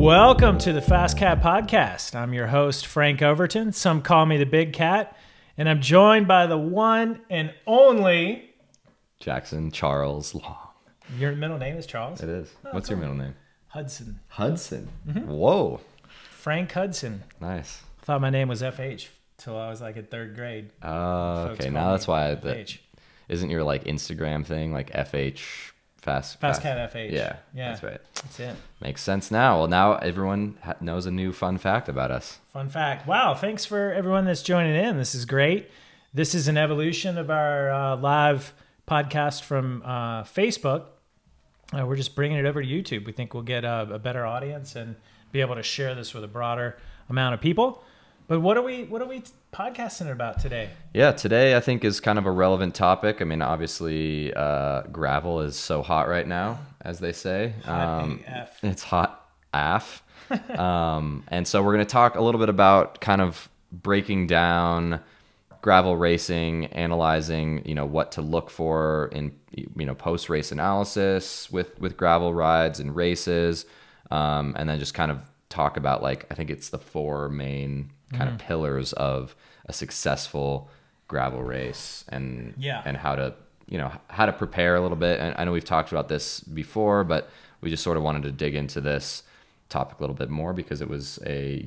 Welcome to the FasCat podcast. I'm your host, Frank Overton. Some call me the Big Cat, and I'm joined by the one and only Jackson Charles Long. Your middle name is Charles? It is. Oh, What's cool. your middle name? Hudson. Hudson. Mm-hmm. Whoa. Frank Hudson. Nice. I thought my name was FH till I was like in third grade. Okay. Now that's why FH. Isn't your like Instagram thing like FH FasCat FH. Yeah. Yeah. That's right. That's it. Makes sense now. Well, now everyone knows a new fun fact about us. Fun fact. Wow. Thanks for everyone that's joining in. This is great. This is an evolution of our live podcast from Facebook. We're just bringing it over to YouTube. We think we'll get a better audience and be able to share this with a broader amount of people. But what are we podcasting about today? Yeah, today I think is kind of a relevant topic. I mean, obviously, gravel is so hot right now, as they say. Hot AF. It's hot AF. And so we're going to talk a little bit about kind of breaking down gravel racing, analyzing, what to look for in, post-race analysis with gravel rides and races, and then just kind of talk about, I think it's the four main kind of pillars of a successful gravel race and how to prepare a little bit. And I know we've talked about this before, but we just sort of wanted to dig into this topic a little bit more because it was a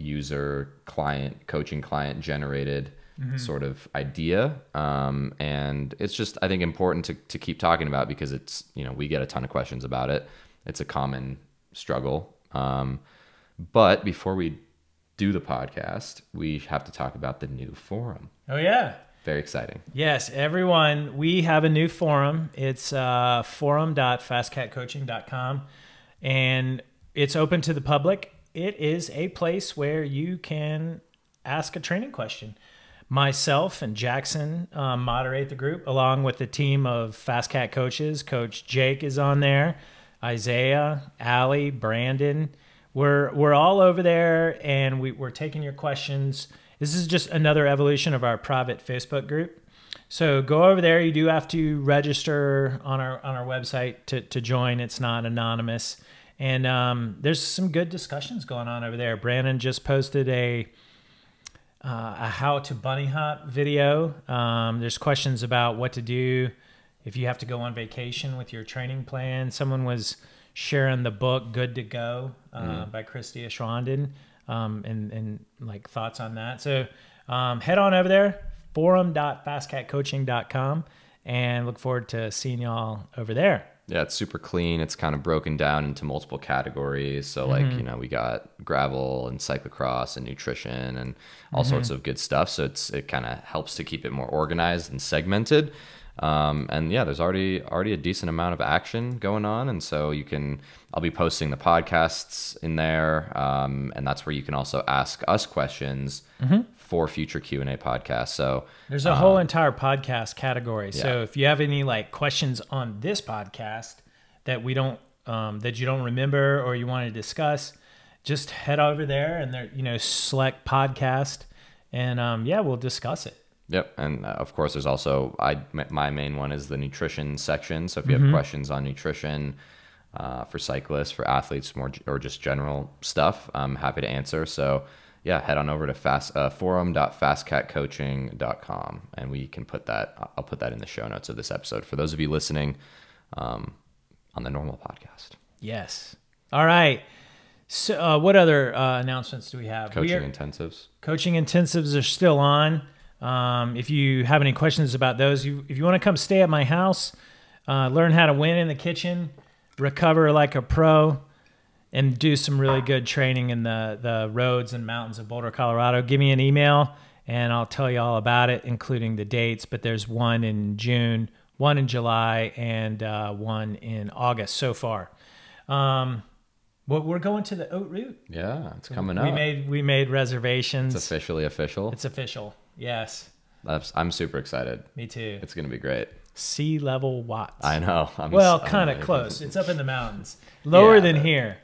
coaching client generated sort of idea. And it's just, I think, important to keep talking about because it's, we get a ton of questions about it. It's a common struggle. But before we do the podcast, we have to talk about the new forum. Oh, yeah. Very exciting. Yes, everyone, we have a new forum. It's forum.fascatcoaching.com, and it's open to the public. It is a place where you can ask a training question. Myself and Jackson moderate the group along with the team of FasCat coaches. Coach Jake is on there, Isaiah, Allie, Brandon. We're all over there, and we're taking your questions. This is just another evolution of our private Facebook group. So go over there. You do have to register on our website to join. It's not anonymous. And there's some good discussions going on over there. Brandon just posted a how to bunny hop video. There's questions about what to do if you have to go on vacation with your training plan. Someone was sharing the book Good to Go by Christy Ashwandon and thoughts on that. So head on over there, forum.fastcatcoaching.com, and look forward to seeing y'all over there. Yeah, it's super clean. It's kind of broken down into multiple categories. So we got gravel and cyclocross and nutrition and all sorts of good stuff. So it kind of helps to keep it more organized and segmented. And yeah, there's already a decent amount of action going on. And so I'll be posting the podcasts in there. And that's where you can also ask us questions for future Q&A podcasts. So there's a whole entire podcast category. Yeah. So if you have any questions on this podcast that we don't, that you don't remember or you want to discuss, just head over there and there, select podcast and we'll discuss it. Yep, and of course, there's also my main one is the nutrition section. So if you have questions on nutrition for cyclists, for athletes, or just general stuff, I'm happy to answer. So yeah, head on over to forum.fastcatcoaching.com, and we can put that. I'll put that in the show notes of this episode for those of you listening on the normal podcast. Yes. All right. So what other announcements do we have? Coaching intensives. Coaching intensives are still on. If you have any questions about those, if you want to come stay at my house, learn how to win in the kitchen, recover like a pro, and do some really good training in the roads and mountains of Boulder, Colorado, give me an email and I'll tell you all about it, including the dates. But there's one in June, one in July, and one in August so far. We're going to the Oat Route. Yeah, it's coming up. We made reservations. It's officially official. It's official. Yes. I'm super excited. Me too. It's going to be great. Sea level watts. I know. Kind of close. It's up in the mountains. Lower than here.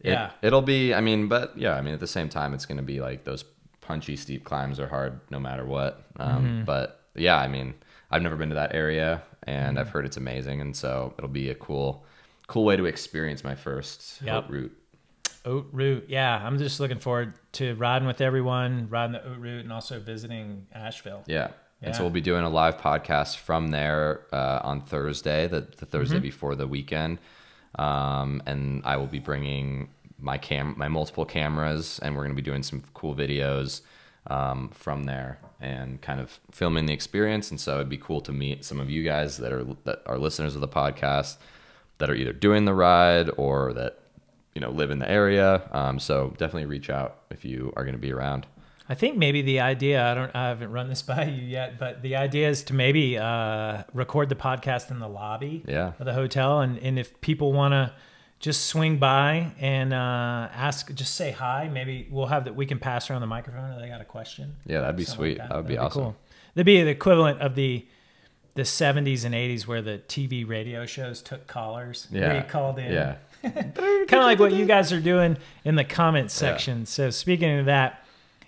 Yeah. It'll be, at the same time, it's going to be those punchy, steep climbs are hard no matter what. But yeah, I've never been to that area and I've heard it's amazing. And so it'll be a cool way to experience my first route. Oat Route. Yeah, I'm just looking forward to riding with everyone, riding the Oat Route, and also visiting Asheville. Yeah. And so we'll be doing a live podcast from there on Thursday, the Thursday before the weekend. And I will be bringing my multiple cameras, and we're going to be doing some cool videos from there and kind of filming the experience. And so it'd be cool to meet some of you guys that are listeners of the podcast that are either doing the ride or that live in the area. So definitely reach out if you are going to be around. I think maybe the idea, I haven't run this by you yet, but the idea is to maybe record the podcast in the lobby of the hotel. And if people want to just swing by and just say hi, maybe we can pass around the microphone if they got a question. Yeah, that'd be sweet. That would be awesome. Cool. That'd be the equivalent of the 70s and 80s where the TV radio shows took callers. Yeah. Where you called in. Yeah. Kind of like what you guys are doing in the comments section. Yeah. So speaking of that,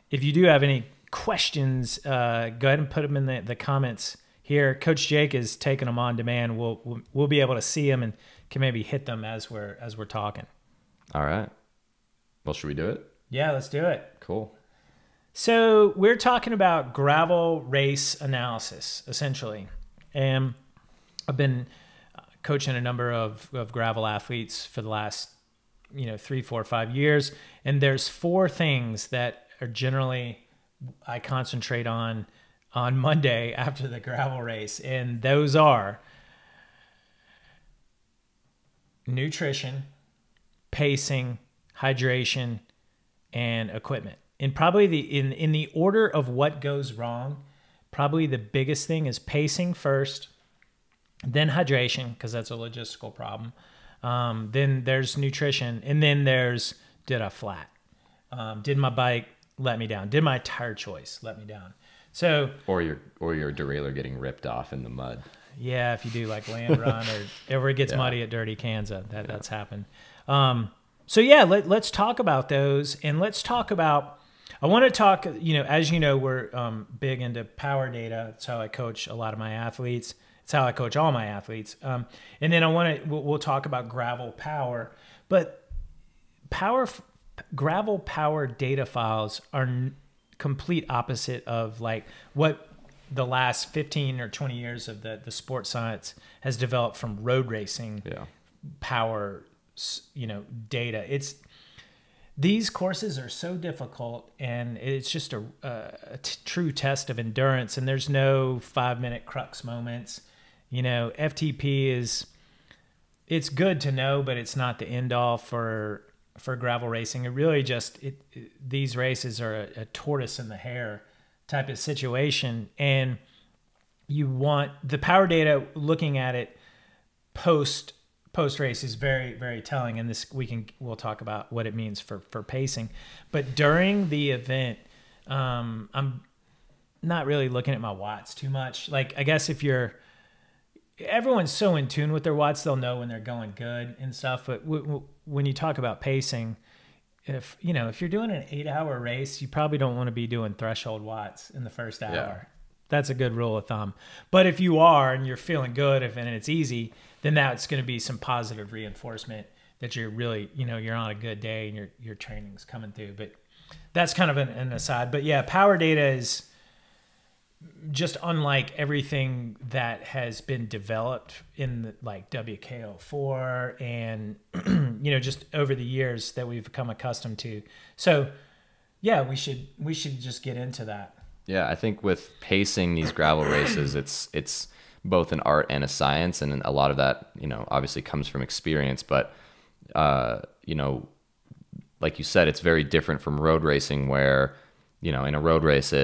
if you do have any questions, go ahead and put them in the comments here. Coach Jake is taking them on demand. We'll be able to see them and can maybe hit them as we're talking. All right. Well, should we do it? Yeah, let's do it. Cool. So we're talking about gravel race analysis, essentially. And I've been coaching a number of gravel athletes for the last 3, 4, 5 years, and there's 4 things that are generally I concentrate on Monday after the gravel race, and those are nutrition, pacing, hydration, and equipment. And probably in the order of what goes wrong, probably the biggest thing is pacing first, then hydration, because that's a logistical problem. Then there's nutrition, and then there's did I flat? Did my bike let me down? Did my tire choice let me down? So or your derailleur getting ripped off in the mud. Yeah, if you do like land run or ever it gets muddy at Dirty Kansas, that's happened. So yeah, let's talk about those, and let's talk about. I want to talk. As you know, we're big into power data. It's how I coach a lot of my athletes. It's how I coach all my athletes. And then we'll talk about gravel power, but gravel power data files are complete opposite of like what the last 15 or 20 years of the sports science has developed from road racing power, data. These courses are so difficult, and it's just a true test of endurance, and there's no 5-minute crux moments. FTP it's good to know, but it's not the end all for gravel racing. It really these races are a tortoise and the hare type of situation, and you want the power data. Looking at it post race is very, very telling, and we'll talk about what it means for pacing. But during the event, I'm not really looking at my watts too much. Like, I guess everyone's so in tune with their watts, they'll know when they're going good and stuff. But when you talk about pacing, if you're doing an 8-hour race, you probably don't want to be doing threshold watts in the first hour. Yeah. That's a good rule of thumb. But if you are and you're feeling good and it's easy, then that's going to be some positive reinforcement that you're really, you're on a good day and your training's coming through. But that's kind of an aside. But yeah, power data is just unlike everything that has been developed in like WKO4 and, just over the years that we've become accustomed to. So yeah, we should just get into that. Yeah, I think with pacing these gravel races, it's both an art and a science, and a lot of that, obviously comes from experience. But, like you said, it's very different from road racing, where, in a road race,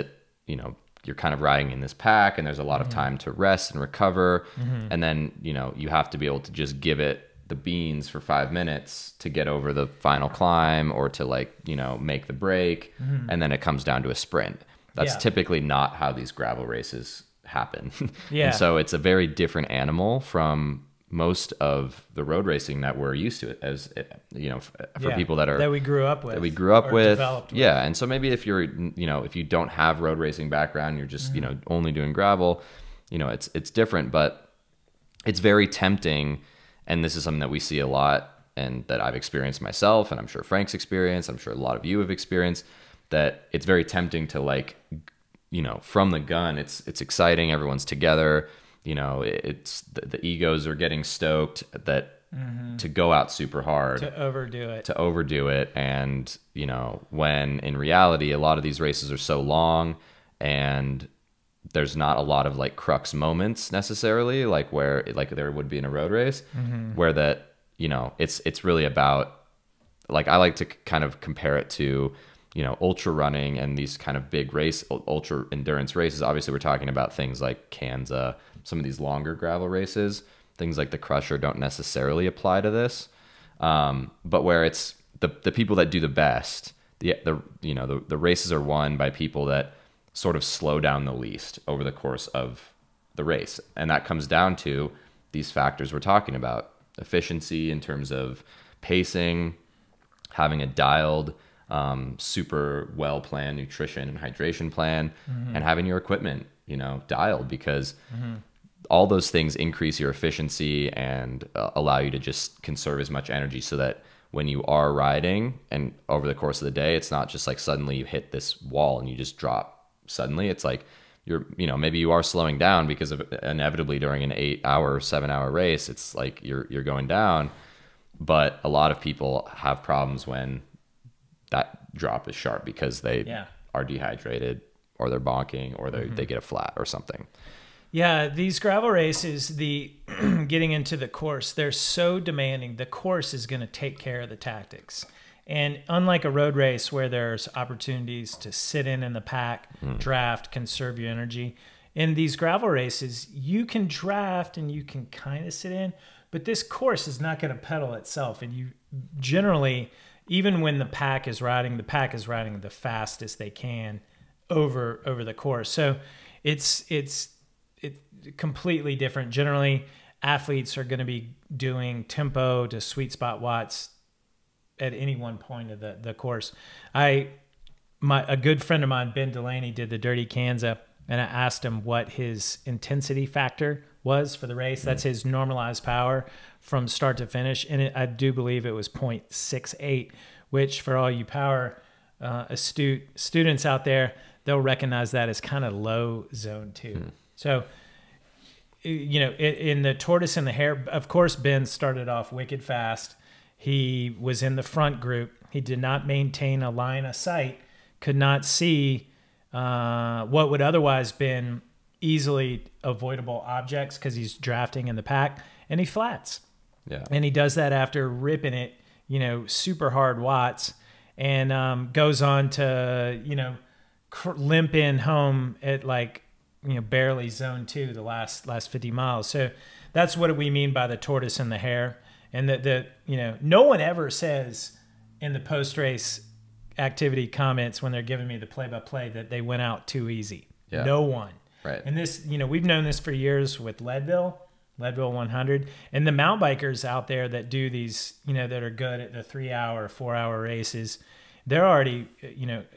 you're kind of riding in this pack, and there's a lot of time to rest and recover, and then you have to be able to just give it the beans for 5 minutes to get over the final climb, or to make the break, and then it comes down to a sprint. That's typically not how these gravel races happen. And so it's a very different animal from most of the road racing that we're used to, as for people that we grew up with, developed with. And so maybe if you're if you don't have road racing background, you're just only doing gravel, it's different. But it's very tempting, and this is something that we see a lot and that I've experienced myself, and I'm sure Frank's experienced, I'm sure a lot of you have experienced, that it's very tempting to like, from the gun, it's exciting, everyone's together, it's the egos are getting stoked that to go out super hard, to overdo it. And when in reality a lot of these races are so long and there's not a lot of like crux moments necessarily, like where like there would be in a road race, where that it's really about, like, I like to kind of compare it to ultra running and these kind of big ultra endurance races. Obviously we're talking about things like Kansas, some of these longer gravel races. Things like the Crusher don't necessarily apply to this, but where it's the people that do the best, the races are won by people that sort of slow down the least over the course of the race, and that comes down to these factors we're talking about: efficiency in terms of pacing, having a dialed, super well planned nutrition and hydration plan, and having your equipment dialed, because all those things increase your efficiency and allow you to just conserve as much energy, so that when you are riding and over the course of the day, it's not just like suddenly you hit this wall and you just drop suddenly. It's like maybe you are slowing down because of inevitably during an 8-hour, 7-hour race, it's like you're going down. But a lot of people have problems when that drop is sharp because they are dehydrated, or they're bonking, or they get a flat or something. Yeah, these gravel races, getting into the course, they're so demanding. The course is going to take care of the tactics. And unlike a road race where there's opportunities to sit in the pack, draft, conserve your energy, in these gravel races, you can draft and you can kind of sit in, but this course is not going to pedal itself. And you generally, even when the pack is riding the fastest they can over the course. So it's completely different. Generally, athletes are going to be doing tempo to sweet spot watts at any one point of the course. A good friend of mine, Ben Delaney, did the Dirty Kansas, and I asked him what his intensity factor was for the race. That's his normalized power from start to finish, and I do believe it was 0.68, which for all you power astute students out there, they'll recognize that as kind of low zone 2. So in the tortoise and the hare, of course, Ben started off wicked fast. He was in the front group. He did not maintain a line of sight, could not see what would otherwise been easily avoidable objects because he's drafting in the pack, and he flats. Yeah. And he does that after ripping it, super hard watts, and goes on to, limp in home at like, barely zone 2 the last 50 miles. So that's what we mean by the tortoise and the hare. And no one ever says in the post-race activity comments when they're giving me the play-by-play that they went out too easy. Yeah. No one. Right. And this, we've known this for years with Leadville 100, and the mountain bikers out there that do these, that are good at the 3-hour, 4-hour races, they're already,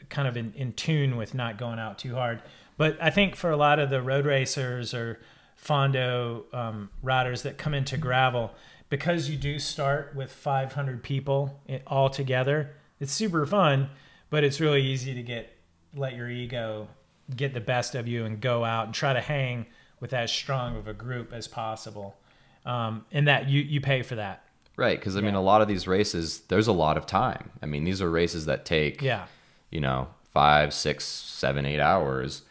kind of in tune with not going out too hard. But I think for a lot of the road racers or Fondo riders that come into gravel, because you do start with 500 people all together, it's super fun, but it's really easy to let your ego get the best of you and go out and try to hang with as strong of a group as possible. And that you pay for that. Right, because I mean, a lot of these races, there's a lot of time. I mean, these are races that take, 5, 6, 7, 8 hours.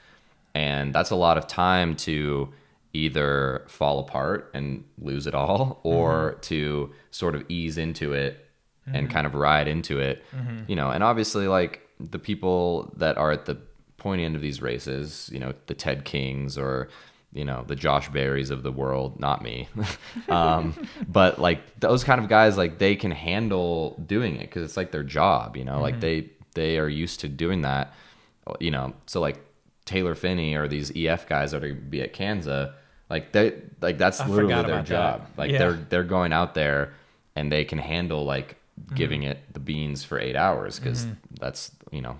And that's a lot of time to either fall apart and lose it all, or to sort of ease into it and kind of ride into it. And obviously, like, the people that are at the pointy end of these races, the Ted Kings or, the Josh Berrys of the world, not me. But like those kind of guys, like, they can handle doing it because it's like their job, like they are used to doing that, so like Taylor Finney or these EF guys that are going to be at Kansas, that's literally their job. That. Like they're going out there and they can handle like giving it the beans for 8 hours because that's,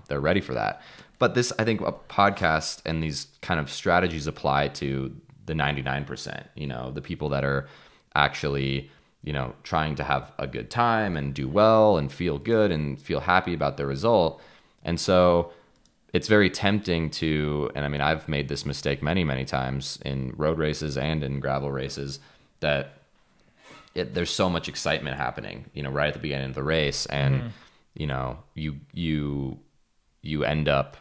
they're ready for that. But this, I think, a podcast and these kind of strategies apply to the 99%, the people that are actually, trying to have a good time and do well and feel good and feel happy about the result. And so it's very tempting to, and I mean, I've made this mistake many, many times in road races and in gravel races, that there's so much excitement happening, right at the beginning of the race. And, you end up,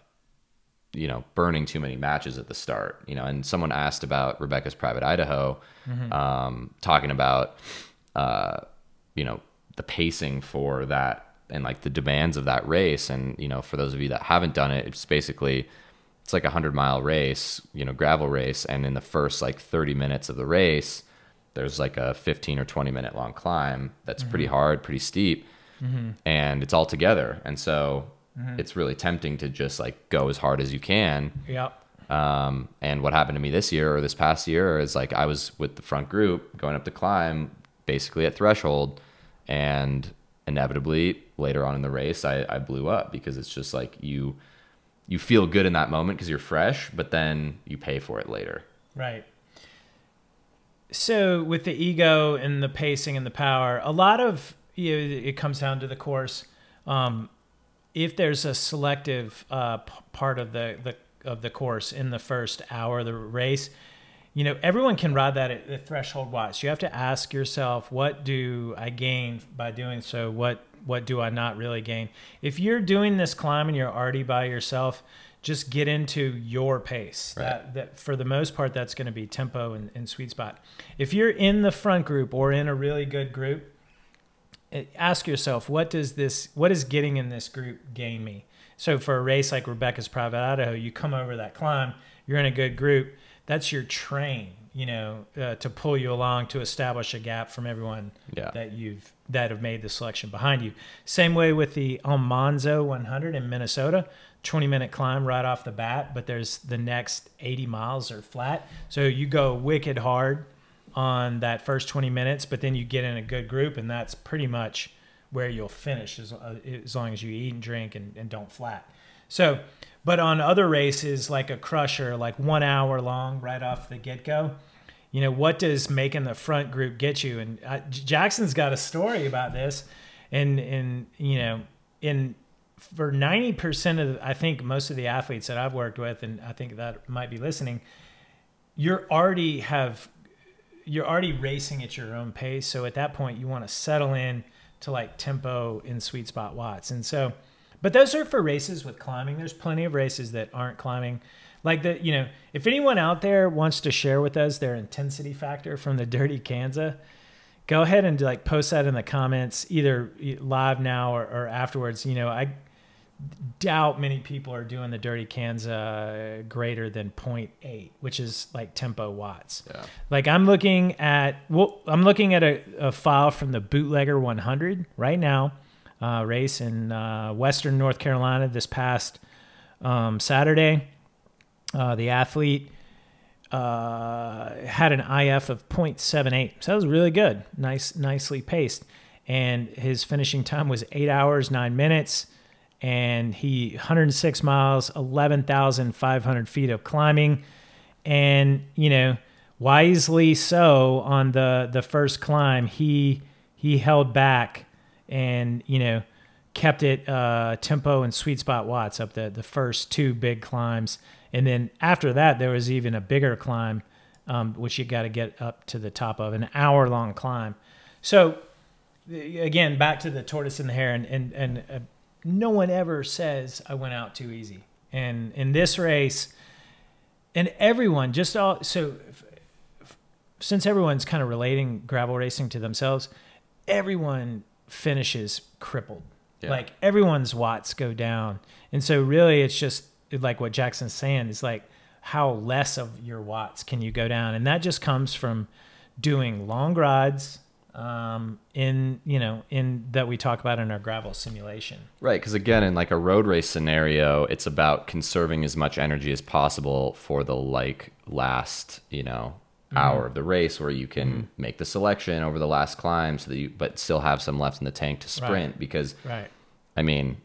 burning too many matches at the start, and someone asked about Rebecca's Private Idaho, talking about, the pacing for that and like the demands of that race. And, for those of you that haven't done it, it's like 100-mile race, gravel race. And in the first like 30 minutes of the race, there's like a 15 or 20 minute long climb that's pretty hard, pretty steep, and it's all together. And so it's really tempting to just like go as hard as you can. Yep. And what happened to me this year or this past year is like I was with the front group going up the climb basically at threshold, and inevitably later on in the race I blew up, because it's just like you feel good in that moment because you're fresh, but then you pay for it later. Right. So with the ego and the pacing and the power, a lot of it comes down to the course. If there's a selective part of the course in the first hour of the race, everyone can ride that at the threshold watts. You have to ask yourself, what do I gain by doing so? What do I not really gain? If you're doing this climb and you're already by yourself, just get into your pace. Right. That for the most part, that's going to be tempo and sweet spot. If you're in the front group or in a really good group, ask yourself, what is getting in this group gain me? So for a race like Rebecca's Private Idaho, you come over that climb, you're in a good group, that's your train, to pull you along, to establish a gap from everyone that have made the selection behind you. Same way with the Almanzo 100 in Minnesota, 20-minute climb right off the bat, but there's the next 80 miles are flat. So you go wicked hard on that first 20 minutes, but then you get in a good group, and that's pretty much where you'll finish as long as you eat and drink and don't flat. So, but on other races like a Crusher, like 1 hour long right off the get-go, what does making the front group get you? And Jackson's got a story about this, and for 90% of, I think most of the athletes that I've worked with, and I think that might be listening, you're already racing at your own pace. So at that point, you want to settle in to like tempo and sweet spot watts. And so, but those are for races with climbing. There's plenty of races that aren't climbing. Like if anyone out there wants to share with us their intensity factor from the Dirty Kanza, go ahead and like post that in the comments, either live now or afterwards. I doubt many people are doing the Dirty Kanza greater than 0.8, which is like tempo watts. Yeah. Like I'm looking at a file from the Bootlegger 100 right now, race in Western North Carolina this past Saturday. The athlete had an IF of 0.78, so that was really good, nicely paced, and his finishing time was 8 hours 9 minutes. And 106 miles, 11,500 feet of climbing. And, wisely so on the first climb, he held back and, kept it tempo and sweet spot watts up the first two big climbs. And then after that, there was even a bigger climb, which you got to get up to the top of, an hour-long climb. So, again, back to the tortoise and the hare, and no one ever says I went out too easy. And in this race, and everyone since everyone's kind of relating gravel racing to themselves, everyone finishes crippled. Yeah. Like everyone's watts go down. And so really it's just like what Jackson's saying is like, how less of your watts can you go down? And that just comes from doing long rides, in that we talk about in our gravel simulation. Right, because again, in like a road race scenario, it's about conserving as much energy as possible for the last, hour of the race, where you can make the selection over the last climb, so that but still have some left in the tank to sprint. Right. Because, I mean,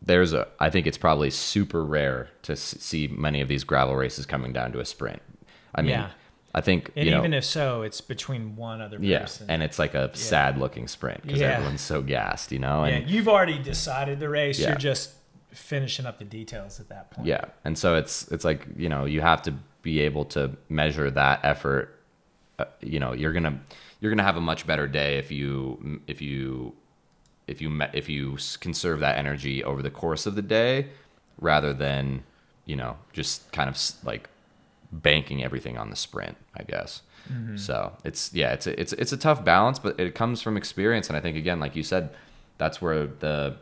I think it's probably super rare to see many of these gravel races coming down to a sprint. I mean, I think, And you know, even if so, it's between one other yeah, person. and it's like a sad looking sprint because everyone's so gassed, you know? And you've already decided the race. Yeah. You're just finishing up the details at that point. yeah. And so it's like, you know, you have to be able to measure that effort. You know, you're going to have a much better day if you conserve that energy over the course of the day rather than, you know, just kind of like banking everything on the sprint, I guess. So it's a tough balance, but it comes from experience. And I think, again, like you said, that's where the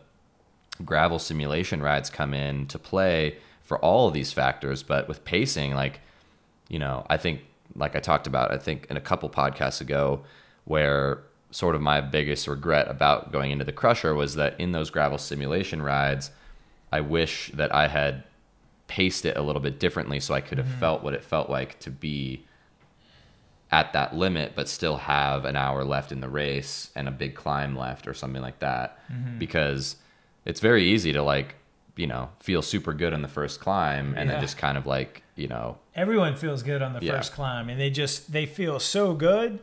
gravel simulation rides come in to play for all of these factors. But with pacing, like, you know, I think, like I talked about, I think in a couple podcasts ago, where sort of my biggest regret about going into the Crusher was that in those gravel simulation rides, I wish that I had paced it a little bit differently so I could have felt what it felt like to be at that limit but still have an hour left in the race and a big climb left or something like that. Because it's very easy to, like, you know, feel super good on the first climb and then just kind of like, you know, everyone feels good on the first climb, and they feel so good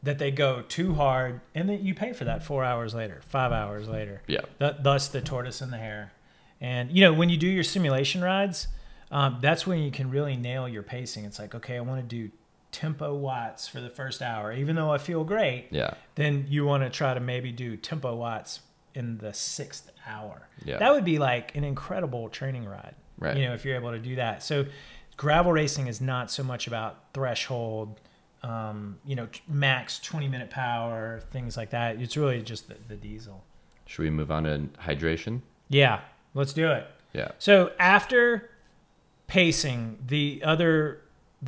that they go too hard, and then you pay for that 4 hours later, 5 hours later. Yeah. Thus the tortoise and the hare. And, you know, when you do your simulation rides, that's when you can really nail your pacing. It's like, okay, I want to do tempo watts for the first hour. Even though I feel great, then you want to try to maybe do tempo watts in the 6th hour. Yeah. That would be like an incredible training ride, right, you know, if you're able to do that. So gravel racing is not so much about threshold, you know, max 20-minute power, things like that. It's really just the diesel. Should we move on to hydration? Yeah, let's do it. Yeah. So after pacing, the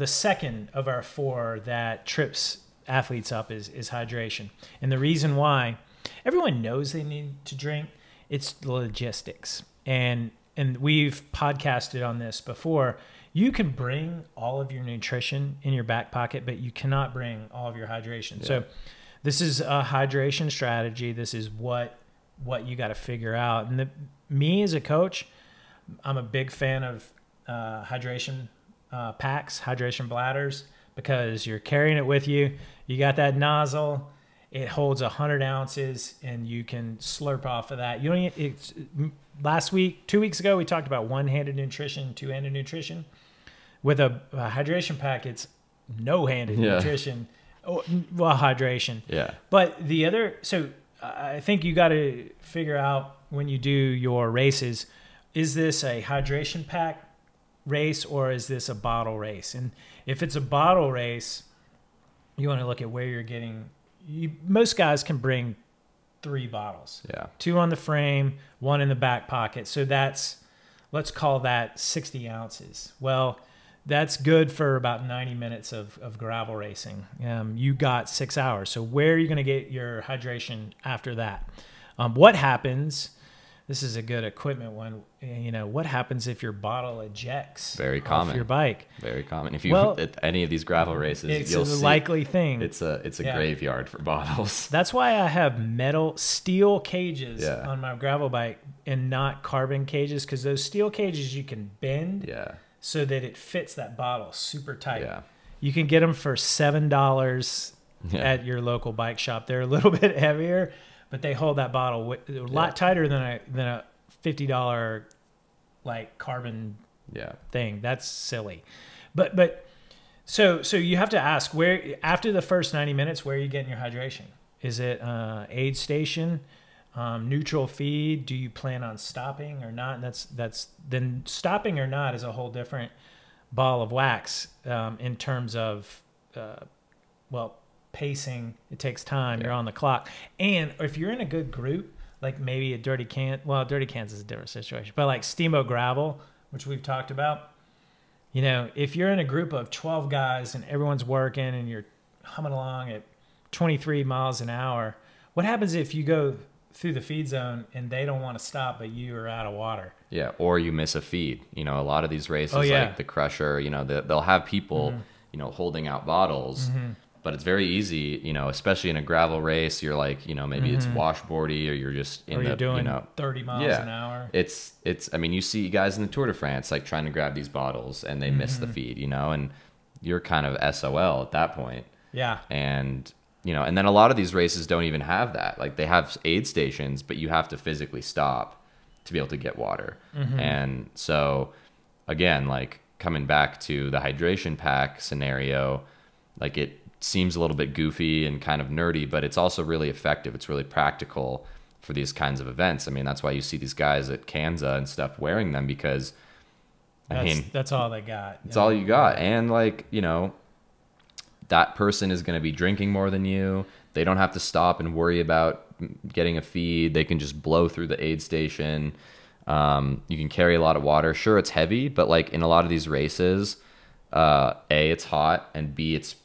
second of our 4 that trips athletes up is hydration. And the reason why, everyone knows they need to drink, it's logistics. And we've podcasted on this before. You can bring all of your nutrition in your back pocket, but you cannot bring all of your hydration. So this is a hydration strategy. This is what you got to figure out. And me as a coach, I'm a big fan of hydration packs, hydration bladders, because you're carrying it with you. You got that nozzle. It holds 100 ounces, and you can slurp off of that. You don't. It's last week, 2 weeks ago, we talked about one-handed nutrition, two-handed nutrition. With a hydration pack, it's no-handed nutrition. Well, hydration. Yeah. But the other, so I think you got to figure out when you do your races, is this a hydration pack race or is this a bottle race? And if it's a bottle race, you want to look at where you're getting. Most guys can bring 3 bottles. Yeah. 2 on the frame, 1 in the back pocket. So that's, let's call that 60 ounces. Well, that's good for about 90 minutes of gravel racing. You got 6 hours. So where are you going to get your hydration after that? What happens? This is a good equipment one. You know, what happens if your bottle ejects Very common. off your bike? Very common. If you at any of these gravel races, you'll see it's a likely thing. It's a graveyard for bottles. That's why I have steel cages on my gravel bike and not carbon cages, because those steel cages you can bend so that it fits that bottle super tight. Yeah. You can get them for $7 at your local bike shop. They're a little bit heavier, but they hold that bottle a lot tighter than a $50 like carbon thing. That's silly. But so you have to ask, where after the first 90 minutes, where are you getting your hydration? Is it aid station, neutral feed? Do you plan on stopping or not? And that's then stopping or not is a whole different ball of wax in terms of pacing. It takes time. You're on the clock. And if you're in a good group, like maybe a Dirty Cans is a different situation, but like Steamboat Gravel, which we've talked about, you know, if you're in a group of 12 guys and everyone's working and you're humming along at 23 miles an hour, what happens if you go through the feed zone and they don't want to stop, but you are out of water? Yeah. Or you miss a feed. You know, a lot of these races, like the Crusher, you know, they'll have people, you know, holding out bottles, but it's very easy, you know, especially in a gravel race. You're like, you know, maybe it's washboardy or you're just doing 30 miles an hour. I mean, you see guys in the Tour de France, like trying to grab these bottles and they miss the feed, you know, and you're kind of SOL at that point. Yeah. And, and then a lot of these races don't even have that. Like, they have aid stations, but you have to physically stop to be able to get water. And so, again, like, coming back to the hydration pack scenario, like, it seems a little bit goofy and kind of nerdy, but it's also really effective. It's really practical for these kinds of events. I mean, that's why you see these guys at Kanza and stuff wearing them, because that's all they got. It's all you got. And, like, that person is going to be drinking more than you. They don't have to stop and worry about getting a feed. They can just blow through the aid station. You can carry a lot of water. Sure, it's heavy, but, like, in a lot of these races, A, it's hot, and B, it's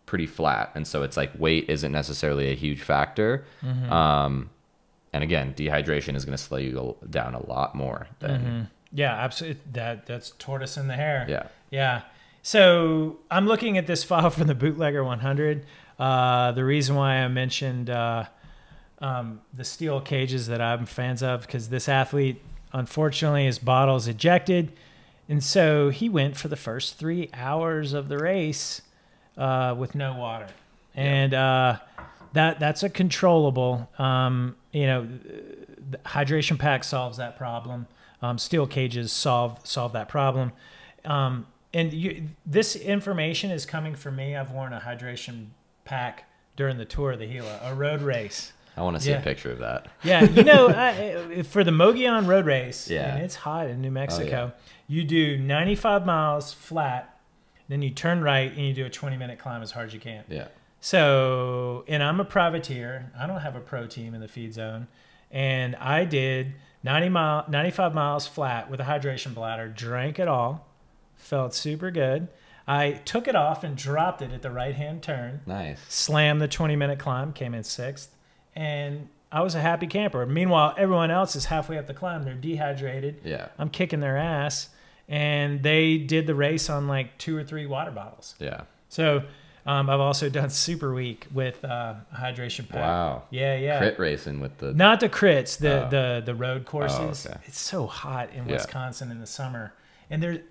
pretty flat. And so it's like weight isn't necessarily a huge factor. And again, dehydration is going to slow you down a lot more than... Yeah, absolutely. That's tortoise in the hair. Yeah. Yeah. So I'm looking at this file from the Bootlegger 100. The reason why I mentioned the steel cages that I'm fans of, because this athlete, unfortunately, his bottle's ejected. And so he went for the first 3 hours of the race with no water. And that's a controllable. The hydration pack solves that problem. Steel cages solve that problem. This information is coming from me. I've worn a hydration pack during the Tour of the Gila, a road race. I want to see a picture of that. Yeah, for the Mogollon road race, and it's hot in New Mexico, you do 95 miles flat, then you turn right, and you do a 20-minute climb as hard as you can. Yeah. So, and I'm a privateer. I don't have a pro team in the feed zone. And I did 95 miles flat with a hydration bladder, drank it all, felt super good. I took it off and dropped it at the right-hand turn. Nice. Slammed the 20-minute climb, came in 6th. And I was a happy camper. Meanwhile, everyone else is halfway up the climb. They're dehydrated. Yeah. I'm kicking their ass. And they did the race on like 2 or 3 water bottles. Yeah. So I've also done Super Week with hydration pack. Wow. Yeah. Crit racing with the... Not the crits, the road courses. Oh, okay. It's so hot in Wisconsin in the summer. And there,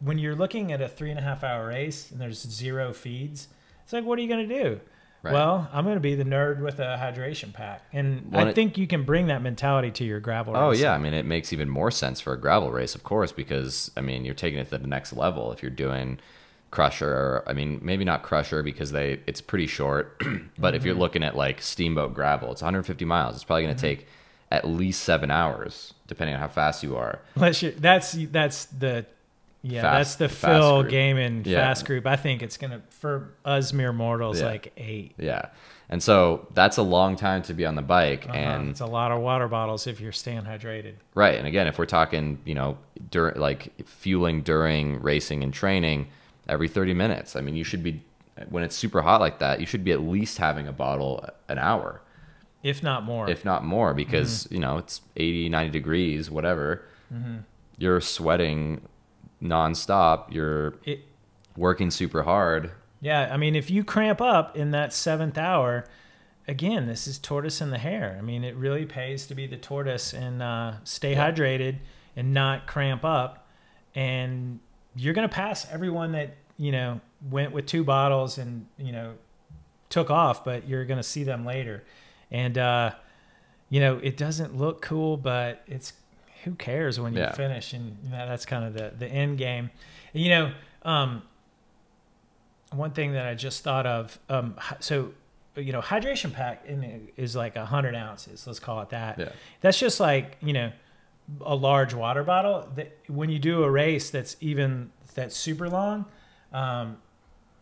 when you're looking at a 3.5-hour race and there's 0 feeds, it's like, what are you going to do? Right. Well, I'm going to be the nerd with a hydration pack. And I think you can bring that mentality to your gravel race. Oh, yeah. I mean, it makes even more sense for a gravel race, of course, because, I mean, you're taking it to the next level. If you're doing Crusher, I mean, maybe not Crusher because it's pretty short, but if you're looking at like Steamboat gravel, it's 150 miles. It's probably going to take at least 7 hours, depending on how fast you are. That's the Phil Gaiman fast group. I think it's gonna, for us mere mortals, like 8. Yeah, and so that's a long time to be on the bike, and it's a lot of water bottles if you're staying hydrated. Right, and again, if we're talking, during like fueling during racing and training, every 30 minutes. I mean, you should be, when it's super hot like that, you should be at least having a bottle an hour. If not more, because, it's 80, 90 degrees, whatever. You're sweating nonstop. You're working super hard. Yeah. I mean, if you cramp up in that 7th hour, again, this is tortoise in the hair. I mean, it really pays to be the tortoise and stay hydrated and not cramp up. And you're going to pass everyone that, went with 2 bottles and, took off, but you're going to see them later. And, it doesn't look cool, but who cares when you finish? And that's kind of the end game. And, one thing that I just thought of, hydration pack is like 100 ounces. Let's call it that. Yeah. That's just like, a large water bottle. When you do a race that's super long,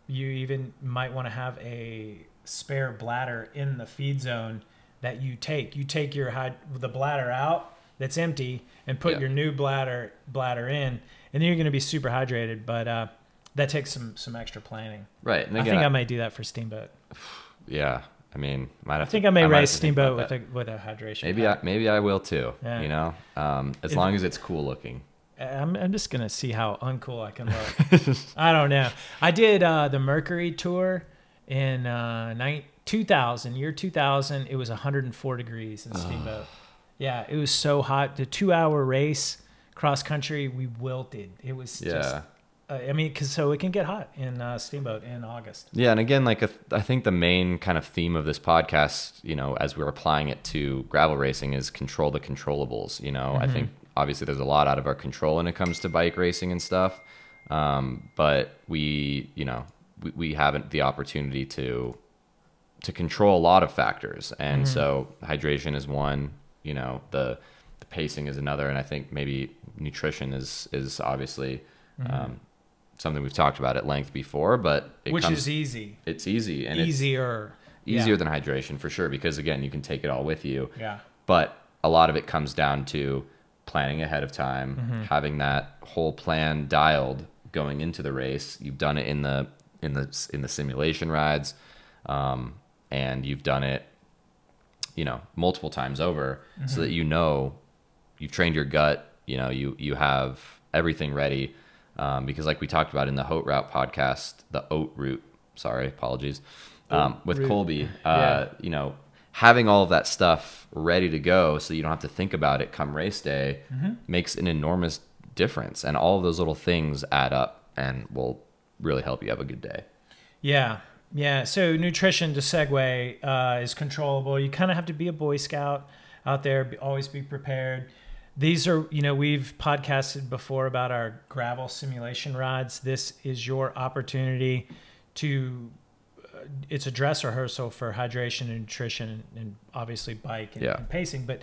you even might want to have a spare bladder in the feed zone that you take. You take the bladder out that's empty and put your new bladder in, and then you're going to be super hydrated. But that takes some extra planning. Right. And again, I think I might do that for Steamboat. Yeah. I mean, I may race Steamboat with a hydration pack. Maybe I will too. Yeah. As long as it's cool looking. I'm just gonna see how uncool I can look. I don't know. I did the Mercury tour in 2000. Year 2000. It was 104 degrees in Steamboat. Yeah, it was so hot. The 2-hour race cross country, we wilted. It was just I mean, so it can get hot in Steamboat in August. Yeah, and again, like I think the main kind of theme of this podcast, as we're applying it to gravel racing, is control the controllables. I think obviously there's a lot out of our control when it comes to bike racing and stuff, but we haven't the opportunity to control a lot of factors, and so hydration is one. The pacing is another, and I think maybe nutrition is obviously. Something we've talked about at length before, but is easy. It's easy and easier than hydration for sure, because again, you can take it all with you. Yeah. But a lot of it comes down to planning ahead of time, having that whole plan dialed going into the race. You've done it in the simulation rides, and you've done it, multiple times over, so that you've trained your gut. You have everything ready. Because like we talked about in the Haute Route podcast, with Colby, having all of that stuff ready to go so you don't have to think about it come race day makes an enormous difference. And all of those little things add up and will really help you have a good day. Yeah. Yeah. So nutrition, to segue, is controllable. You kind of have to be a Boy Scout out there, always be prepared. These are, we've podcasted before about our gravel simulation rides. This is your opportunity to, it's a dress rehearsal for hydration and nutrition and obviously bike and pacing, but,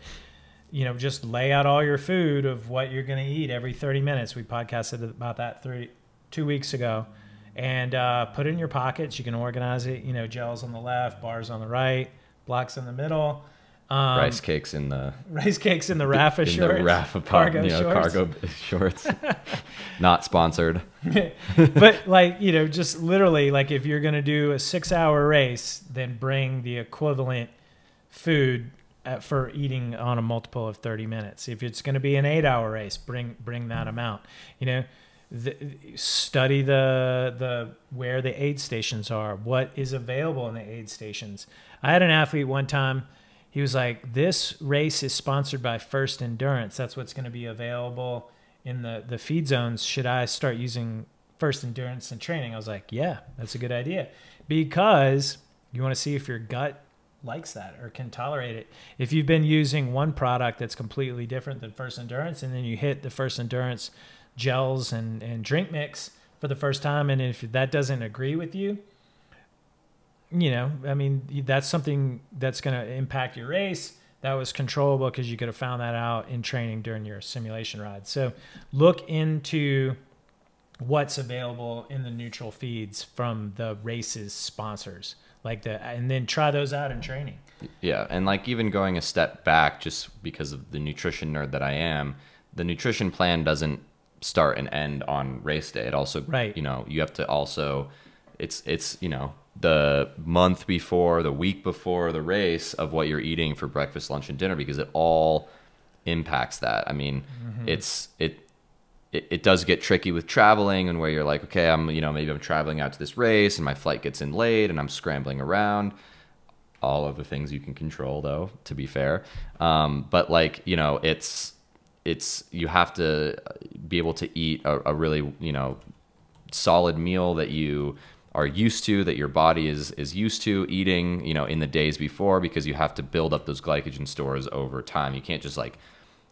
just lay out all your food of what you're going to eat every 30 minutes. We podcasted about that 2 weeks ago, and put it in your pockets. You can organize it, gels on the left, bars on the right, blocks in the middle. Rice cakes in the Rapha shorts. The Rapha cargo shorts. Not sponsored. But just literally, if you're going to do a 6-hour race, then bring the equivalent food for eating on a multiple of 30 minutes. If it's going to be an 8-hour race, bring that amount. Study the where the aid stations are, what is available in the aid stations. I had an athlete one time. He was like, this race is sponsored by First Endurance. That's what's going to be available in the feed zones. Should I start using First Endurance in training? I was like, yeah, that's a good idea. Because you want to see if your gut likes that or can tolerate it. If you've been using one product that's completely different than First Endurance, and then you hit the First Endurance gels and drink mix for the first time, and if that doesn't agree with you, that's something that's going to impact your race. That was controllable because you could have found that out in training during your simulation ride. So look into what's available in the neutral feeds from the race's sponsors, and then try those out in training. Yeah, and even going a step back, just because of the nutrition nerd that I am, the nutrition plan doesn't start and end on race day. It also, you have to also, it's the month before, the week before the race of what you're eating for breakfast, lunch, and dinner, because it all impacts that. I mean, it does get tricky with traveling, and where you're like, okay, maybe I'm traveling out to this race and my flight gets in late and I'm scrambling around. All of the things you can control, though, to be fair. But it's you have to be able to eat a really, solid meal that you are used to, that your body is used to eating, in the days before, because you have to build up those glycogen stores over time. You can't just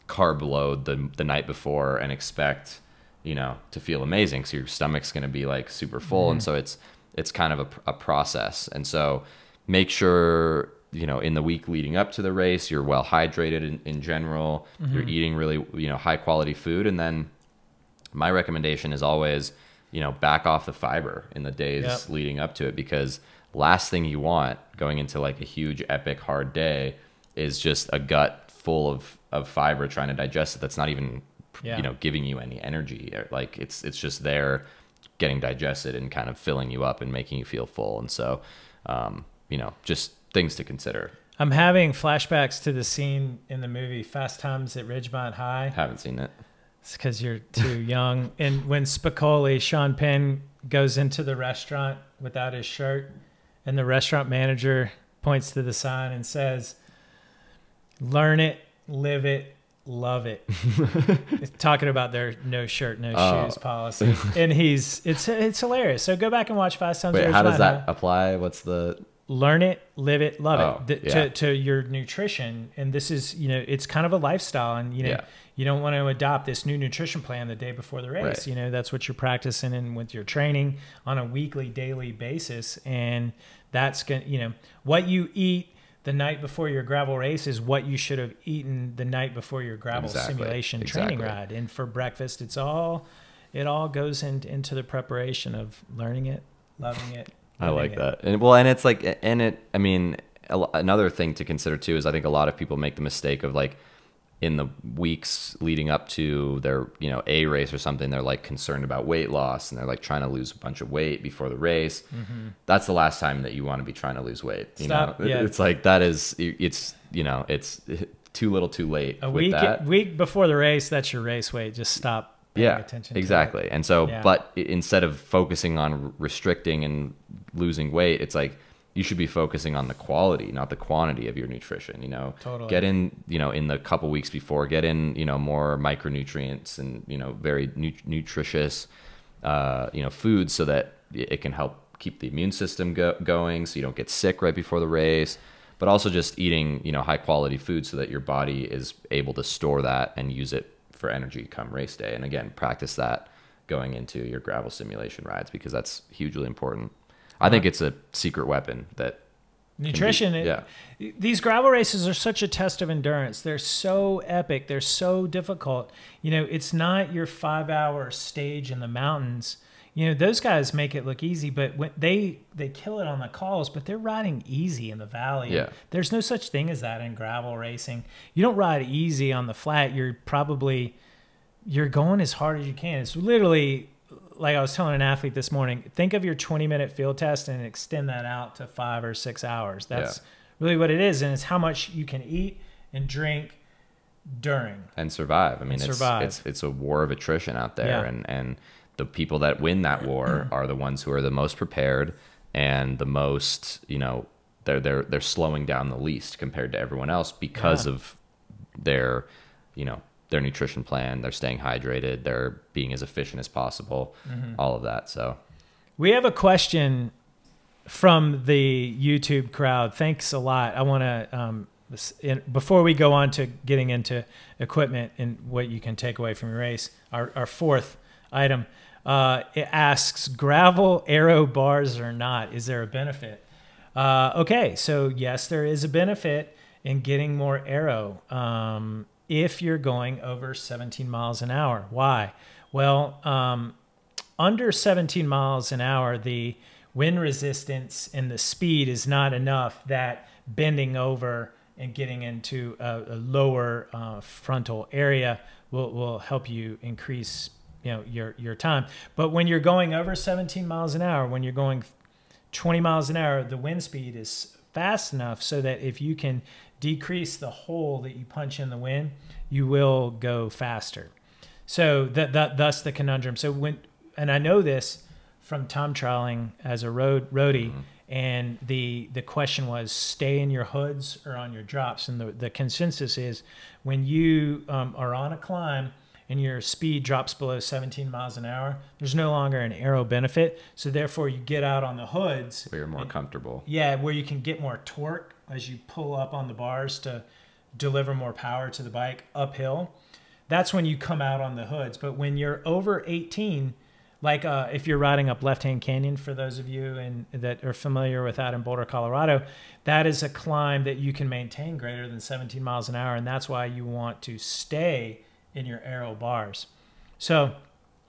carb load the night before and expect, to feel amazing. So your stomach's going to be super full. And so it's kind of a process. And so make sure, in the week leading up to the race, you're well hydrated in general, you're eating really, high quality food. And then my recommendation is always, back off the fiber in the days leading up to it, because last thing you want going into a huge epic hard day is just a gut full of fiber trying to digest it. That's not even, giving you any energy. It's just there getting digested and kind of filling you up and making you feel full. And so, just things to consider. I'm having flashbacks to the scene in the movie Fast Times at Ridgemont High. Haven't seen it. It's because you're too young. And when Spicoli, Sean Penn, goes into the restaurant without his shirt, and the restaurant manager points to the sign and says, learn it, live it, love it. Talking about their no shirt, no shoes policy. And it's hilarious. So go back and watch 5 times. Wait, how does that apply? What's the... Learn it, live it, love it yeah. to your nutrition. And this is, it's kind of a lifestyle. And, you don't want to adopt this new nutrition plan the day before the race. Right. That's what you're practicing and with your training on a weekly, daily basis. And that's going to, what you eat the night before your gravel race is what you should have eaten the night before your gravel simulation training ride. And for breakfast, it all goes into the preparation of learning it, loving it. I like that. And it's like, I mean, another thing to consider too is I think a lot of people make the mistake of like in the weeks leading up to their, a race or something, they're like concerned about weight loss and they're like trying to lose a bunch of weight before the race. Mm-hmm. That's the last time that you want to be trying to lose weight. It's like, it's too little too late. A week before the race, that's your race weight. Just stop. Attention exactly. And so, but instead of focusing on restricting and losing weight, it's like you should be focusing on the quality, not the quantity of your nutrition. Totally. Get in, in the couple weeks before, get in, more micronutrients and very nutritious, foods so that it can help keep the immune system going, so you don't get sick right before the race. But also just eating, high quality food so that your body is able to store that and use it for energy come race day. And again, practice that going into your gravel simulation rides because that's hugely important. I think it's a secret weapon that nutrition. These gravel races are such a test of endurance. They're so epic. They're so difficult. It's not your 5-hour stage in the mountains. Those guys make it look easy, but when they kill it on the calls, but they're riding easy in the valley. Yeah. There's no such thing as that in gravel racing. You don't ride easy on the flat. You're going as hard as you can. It's literally, like I was telling an athlete this morning, think of your 20-minute field test and extend that out to 5 or 6 hours. That's really what it is. And it's how much you can eat and drink during. And survive. I mean, it's a war of attrition out there. Yeah. And the people that win that war are the ones who are the most prepared and the most, they're slowing down the least compared to everyone else because of their nutrition plan. They're staying hydrated. They're being as efficient as possible. All of that. So we have a question from the YouTube crowd. Thanks a lot. I want to, before we go on to getting into equipment and what you can take away from your race, our fourth item, it asks, gravel aero bars or not, is there a benefit? Okay, so yes, there is a benefit in getting more aero if you're going over 17 miles an hour. Why? Well, under 17 miles an hour, the wind resistance and the speed is not enough that bending over and getting into a lower frontal area will help you increase your time. But when you're going over 17 miles an hour, when you're going 20 miles an hour, the wind speed is fast enough so that if you can decrease the hole that you punch in the wind, you will go faster. So thus the conundrum. So and I know this from time trialing as a roadie, and the question was, stay in your hoods or on your drops. And the consensus is when you are on a climb and your speed drops below 17 miles an hour, there's no longer an aero benefit. So therefore you get out on the hoods. Where you're more comfortable. Yeah, where you can get more torque as you pull up on the bars to deliver more power to the bike uphill. That's when you come out on the hoods. But when you're over 18, like if you're riding up Left-Hand Canyon, for those of you that are familiar with that in Boulder, Colorado, that is a climb that you can maintain greater than 17 miles an hour. And that's why you want to stay in your aero bars. So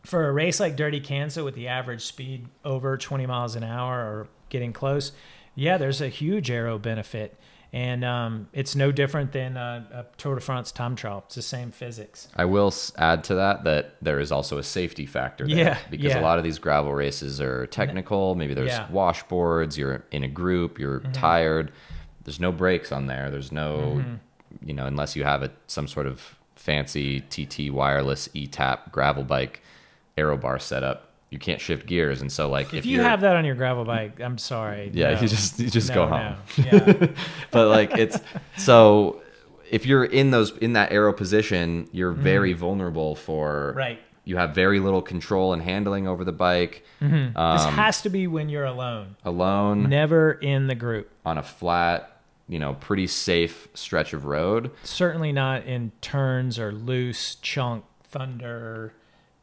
for a race like Dirty Kansas with the average speed over 20 miles an hour or getting close, there's a huge aero benefit. And it's no different than a Tour de France time trial. It's the same physics. I will add to that there is also a safety factor there. Because a lot of these gravel races are technical. Maybe there's washboards. You're in a group. You're tired. There's no brakes on there. There's no, unless you have some sort of fancy TT wireless E-tap gravel bike aero bar setup, you can't shift gears. And so like if you have that on your gravel bike, I'm sorry. You just go home. No. Yeah. But like it's so if you're in that aero position, you're very vulnerable for Right. You have very little control and handling over the bike. This has to be when you're alone. Alone. Never in the group. On a flat, pretty safe stretch of road. Certainly not in turns or loose chunk thunder.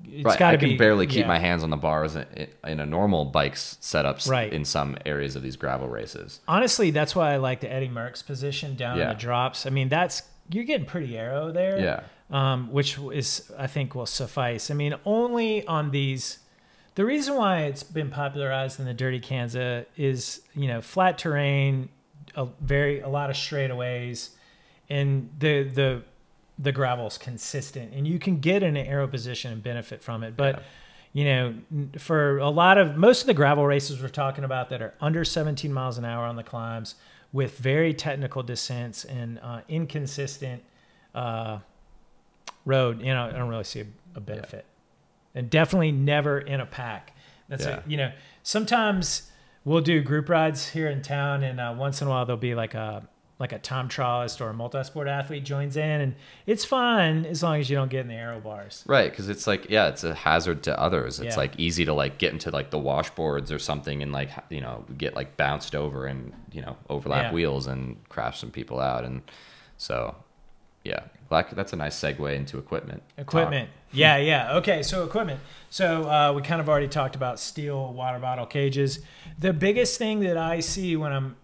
It's right. got to I can be, barely keep my hands on the bars in a normal bike's setups right. in some areas of these gravel races. Honestly, that's why I like the Eddie Merckx position down in the drops. I mean, you're getting pretty aero there. Yeah. Which is, I think, will suffice. I mean, only on these. The reason why it's been popularized in the Dirty Kanza is, flat terrain, a lot of straightaways, and the gravel's consistent, and you can get in an aero position and benefit from it. But for most of the gravel races we're talking about that are under 17 miles an hour on the climbs with very technical descents and inconsistent road, I don't really see a benefit. And definitely never in a pack. That's sometimes we'll do group rides here in town, and once in a while there'll be like a time trialist or a multi-sport athlete joins in, and it's fun as long as you don't get in the aero bars. Right, because it's it's a hazard to others. It's easy to get into the washboards or something and get bounced over and overlap wheels and crash some people out. And so that's a nice segue into equipment. Yeah. Okay, so equipment. So we kind of already talked about steel water bottle cages. The biggest thing that I see when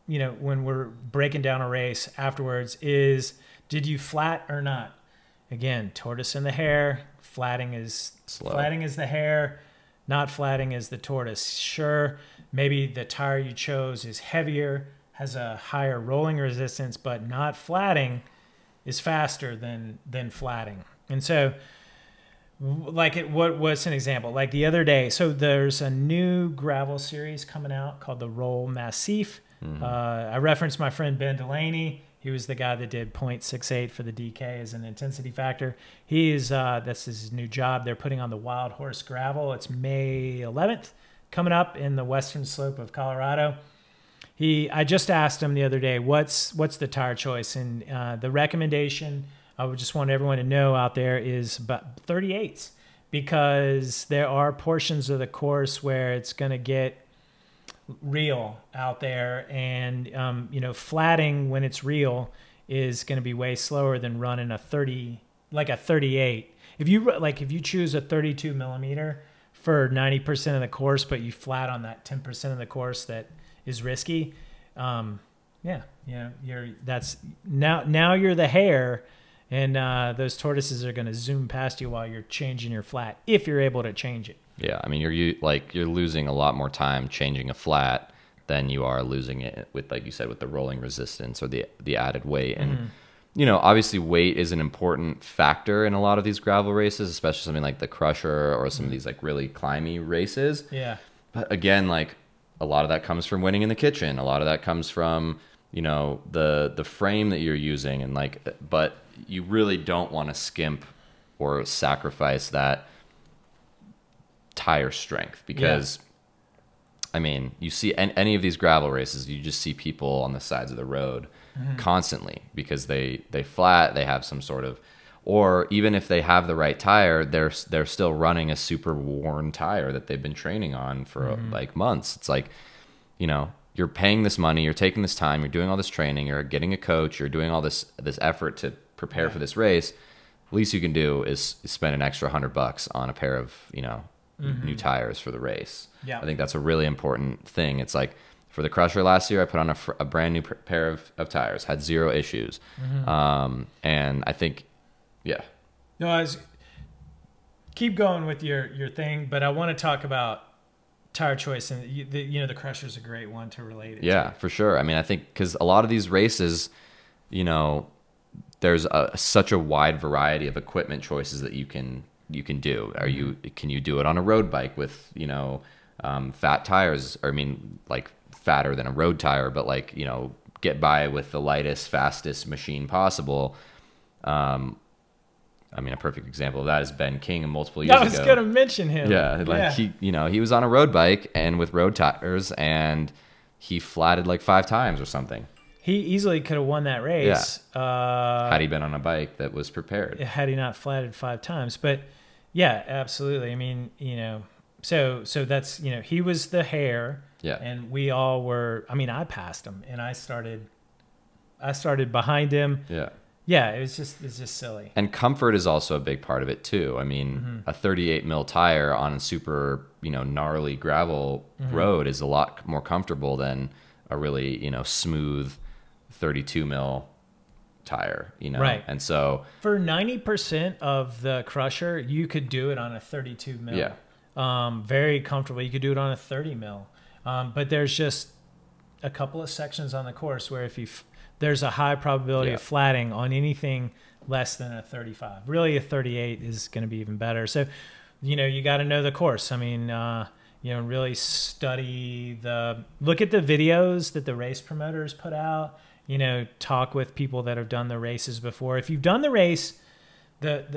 we're breaking down a race afterwards is, did you flat or not? Again, tortoise in the hare. Flatting is the hare. Not flatting is the tortoise. Sure, maybe the tire you chose is heavier, has a higher rolling resistance, but not flatting is faster than flatting. And so, what's an example? Like the other day, so there's a new gravel series coming out called the Roll Massif. I referenced my friend Ben Delaney. He was the guy that did 0.68 for the DK as an intensity factor. That's his new job. They're putting on the Wild Horse Gravel. It's May 11th, coming up in the western slope of Colorado. I just asked him the other day, what's the tire choice? And the recommendation, I would just want everyone to know out there, is about 38s, because there are portions of the course where it's going to get real out there, and flatting when it's real is going to be way slower than running a 38. If you choose a 32 millimeter for 90% of the course, but you flat on that 10% of the course that is risky, now you're the hare, and those tortoises are going to zoom past you while you're changing your flat, if you're able to change it. Yeah, I mean, you're losing a lot more time changing a flat than you are losing it with, like you said, with the rolling resistance or the added weight. And obviously weight is an important factor in a lot of these gravel races, especially something like the Crusher or some of these really climby races. Yeah. But again, a lot of that comes from winning in the kitchen. A lot of that comes from the frame that you're using, and but you really don't want to skimp or sacrifice that tire strength, because I mean, you see any of these gravel races, you just see people on the sides of the road constantly, because they flat, they have some sort of, or even if they have the right tire, they're still running a super worn tire that they've been training on for months. It's you're paying this money, you're taking this time, you're doing all this training, you're getting a coach, you're doing all this effort to prepare for this race. Least you can do is spend an extra $100 on a pair of new tires for the race. Yeah, I think that's a really important thing. It's for the Crusher last year, I put on a brand new pair of tires, had zero issues, and I think, no, keep going with your thing, but I want to talk about tire choice, and the Crusher's a great one to relate it to. For sure. I mean, I think because a lot of these races, there's such a wide variety of equipment choices that you can do. Can you do it on a road bike with fat tires, or fatter than a road tire, but get by with the lightest, fastest machine possible? A perfect example of that is Ben King multiple years ago. I was going to mention him. He was on a road bike and with road tires, and he flatted 5 times or something. he easily could have won that race. Had he been on a bike that was prepared. Had he not flatted 5 times. But yeah, absolutely. I mean, so that's, he was the hare. Yeah. And we all were, I mean, I passed him and I started behind him. Yeah. Yeah, it's just silly. And comfort is also a big part of it too. I mean, a 38 mil tire on a super, gnarly gravel road is a lot more comfortable than a really, smooth 32 mil tire, Right. And so for 90% of the crusher, you could do it on a 32 mil. Yeah. Very comfortable. You could do it on a 30 mil. But there's just a couple of sections on the course where there's a high probability of flatting on anything less than a 35. Really, a 38 is going to be even better. So, you got to know the course. I mean, really look at the videos that the race promoters put out. Talk with people that have done the races before. If you've done the race,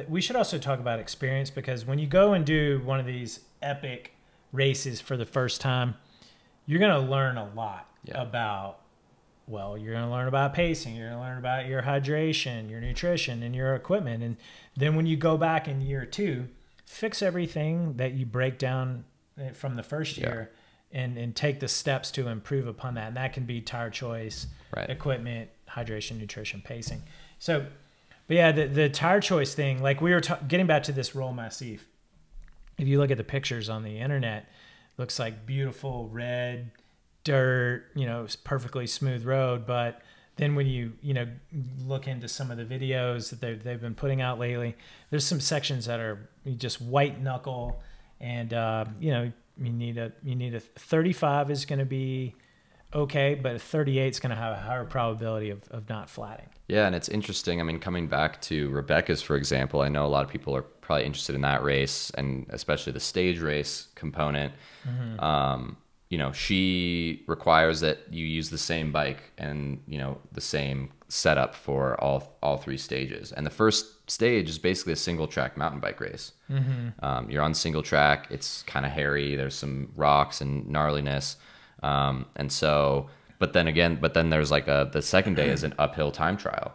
we should also talk about experience, because when you go and do one of these epic races for the first time, you're going to learn a lot about. Well, you're going to learn about pacing. You're going to learn about your hydration, your nutrition, and your equipment. And then when you go back in year 2, fix everything that you break down from the first year and take the steps to improve upon that. And that can be tire choice, equipment, hydration, nutrition, pacing. So, but yeah, the tire choice thing, like we were getting back to this Roll Massif. If you look at the pictures on the internet, it looks like beautiful red dirt, it's perfectly smooth road. But then when you look into some of the videos that they've been putting out lately, there's some sections that are just white knuckle, and you need a 35 is going to be okay, but a 38 is going to have a higher probability of not flatting. Yeah, and it's interesting. I mean, coming back to Rebecca's, for example, I know a lot of people are probably interested in that race, and especially the stage race component. She requires that you use the same bike and, the same setup for all 3 stages. And the first stage is basically a single track mountain bike race. You're on single track. It's kind of hairy. There's some rocks and gnarliness. But then there's like the second day is an uphill time trial,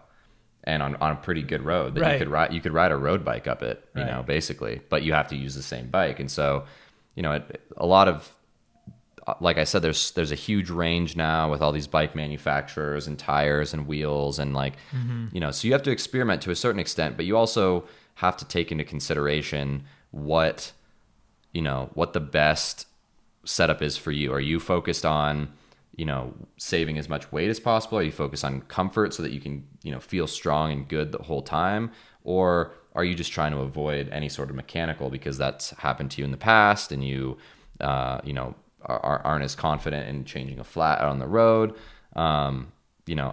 and on a pretty good road that you could ride a road bike up it, basically, but you have to use the same bike. And so, a lot of, like I said, there's a huge range now with all these bike manufacturers and tires and wheels and so you have to experiment to a certain extent, but you also have to take into consideration what the best setup is for you. Are you focused on, saving as much weight as possible? Are you focused on comfort so that you can, feel strong and good the whole time? Or are you just trying to avoid any sort of mechanical because that's happened to you in the past and you, aren't as confident in changing a flat on the road? I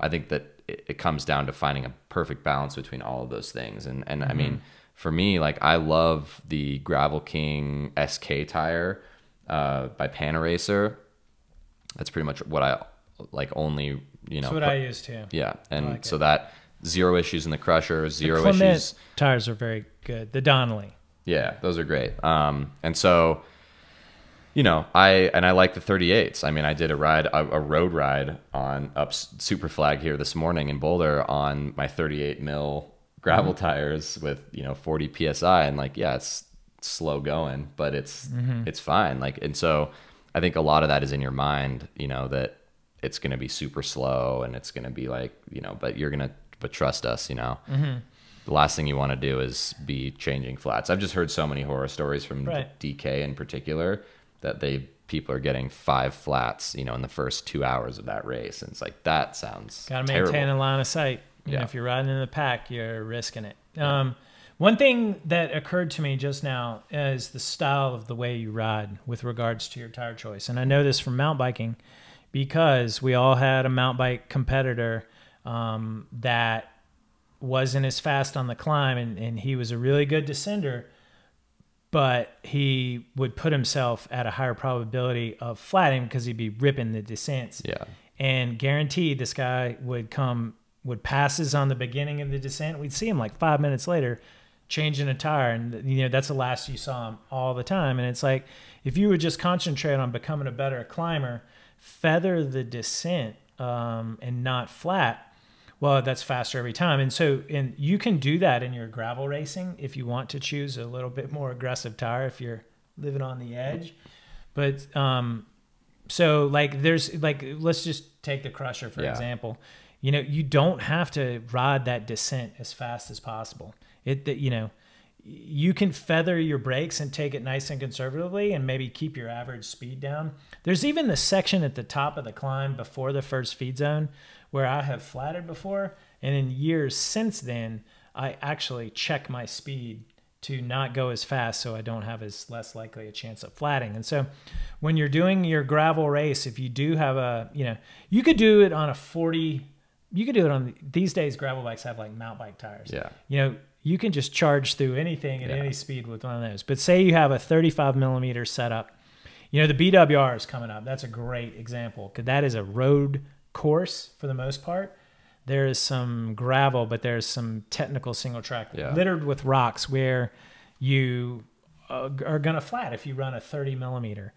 think that it comes down to finding a perfect balance between all of those things. And I mean, for me, like, I love the Gravel King SK tire by Panaracer. That's pretty much what I like. Only, That's what I use too. Yeah. And like so that 0 issues in the crusher, zero the Clement issues. Tires are very good. The Donnelly. Yeah, those are great. And so, I like the 38s. I mean, I did a road ride up Super Flag here this morning in Boulder on my 38 mil gravel tires with, 40 PSI. And it's slow going, but it's fine. And so I think a lot of that is in your mind, that it's going to be super slow and it's going to be but trust us, The last thing you want to do is be changing flats. I've just heard so many horror stories from DK in particular that people are getting 5 flats, in the first 2 hours of that race. And it's like, that sounds Gotta terrible. maintain a line of sight. If you're riding in the pack, you're risking it. One thing that occurred to me just now is the style of the way you ride with regards to your tire choice. And I know this from mountain biking because we all had a mountain bike competitor that wasn't as fast on the climb, and he was a really good descender, but he would put himself at a higher probability of flatting because he'd be ripping the descents. Yeah. And guaranteed this guy would passes on the beginning of the descent. We'd see him like 5 minutes later changing a tire, and that's the last you saw him all the time. And it's like, if you would just concentrate on becoming a better climber, feather the descent and not flat, well, that's faster every time. And you can do that in your gravel racing if you want to choose a little bit more aggressive tire if you're living on the edge. But so like there's like, let's just take the Crusher for example. You know, you don't have to ride that descent as fast as possible. You know, you can feather your brakes and take it nice and conservatively and maybe keep your average speed down. There's even the section at the top of the climb before the first feed zone where I have flatted before. And in years since then, I actually check my speed to not go as fast so I don't have as less likely a chance of flatting. And so when you're doing your gravel race, if you do have a, you know, you could do it on a 40, you could do it on, these days gravel bikes have like mountain bike tires. Yeah. You know, you can just charge through anything at any speed with one of those. But say you have a 35 millimeter setup, you know, the BWR is coming up. That's a great example because that is a road course for the most part. There is some gravel, but there's some technical single track littered with rocks where you are going to flat if you run a 30 millimeter.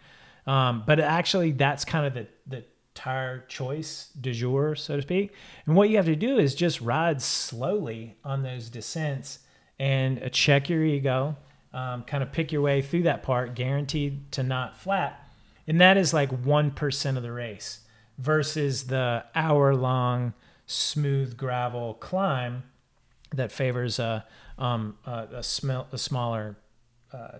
But actually that's kind of the tire choice du jour, so to speak. And what you have to do is just ride slowly on those descents and check your ego, kind of pick your way through that part, guaranteed to not flat. And that is like 1% of the race versus the hour-long smooth gravel climb that favors a smaller